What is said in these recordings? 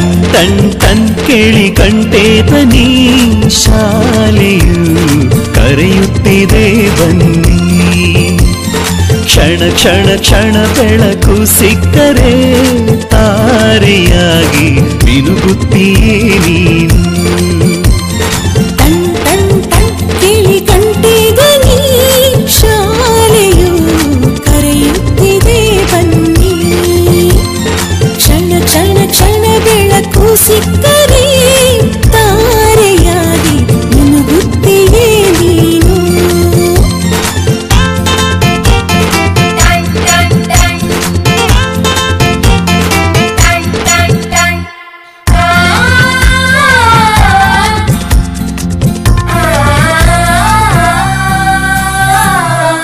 Ton ton ton ಕೇಳಿ ಕಂಠೇತನಿ ಶಾಲೆಯು ಕರೆಯುತ್ತಿದೆ ಬನ್ನಿ. ಕ್ಷಣ ಕ್ಷಣ ಕ್ಷಣ ಬೆಳಕು ಸಿಕ್ಕರೆ ತಾರೆಯಾಗಿ ಮಿನುಗುತ್ತೀಯೇ ನೀನು. ಟನ್ ಟನ್ ಟನ್ ಕೇಳಿ ಕಂಠೇತನಿ ಶಾಲೆಯು ಕರೆಯುತ್ತಿದೆ ಬನ್ನಿ. ಕ್ಷಣ ಕ್ಷಣ ಕ್ಷಣ ಬೆಳಕು ಸಿಕ್ಕರೆ ತಾರೆಯಾಗಿ ಮಿನುಗುತ್ತೀಯೇ ನೀನು.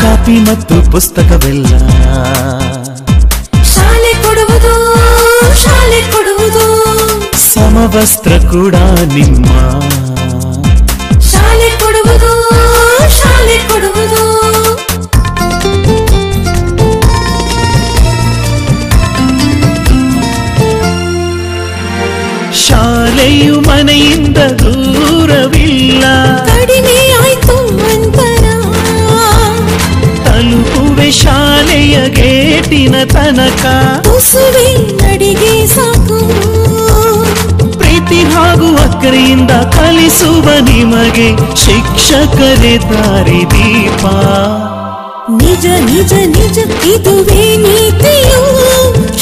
ಕಾಪಿ ಮತ್ತು ಪುಸ್ತಕವೆಲ್ಲ ಶಾಲೆ ಕೊಡುವುದು ಶಾಲೆ ಕೊಡುವುದು. ಸಮವಸ್ತ್ರ ಕೂಡ ನಿಮ್ಮ ಶಾಲೆ ಕೊಡುವುದು ಶಾಲೆ ಕೊಡುವುದು. ಶಾಲೆಯು ಮನೆಯಿಂದ ದೂರವಿಲ್ಲ. ಕಡಿಮೆ ಆಯ್ತು ಅಂತರ. ತಲುಪುವೆ ಶಾಲೆಯ ಗೇಟಿನ ತನಕ. ತುಸುವೆ ನಡಿಗೆ ಸಾಕು. ಪ್ರೀತಿ ಹಾಗೂ ಅಕ್ಕರೆಯಿಂದ ಕಲಿಸುವ ನಿಮಗೆ ಶಿಕ್ಷಕರೇ ದಾರಿ ದೀಪ. ನಿಜ ನಿಜ ನಿಜ ಇದುವೇ ನೀತಿಯು.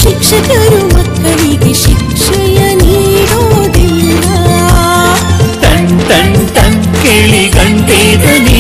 ಶಿಕ್ಷಕರು ಮಕ್ಕಳಿಗೆ ಶಿಕ್ಷೆಯ ನೀಡೋದಿಲ್ಲ. ಟನ್ ಟನ್ ಟನ್ ಕೇಳಿ ಗಂಟೆ ಧ್ವನಿ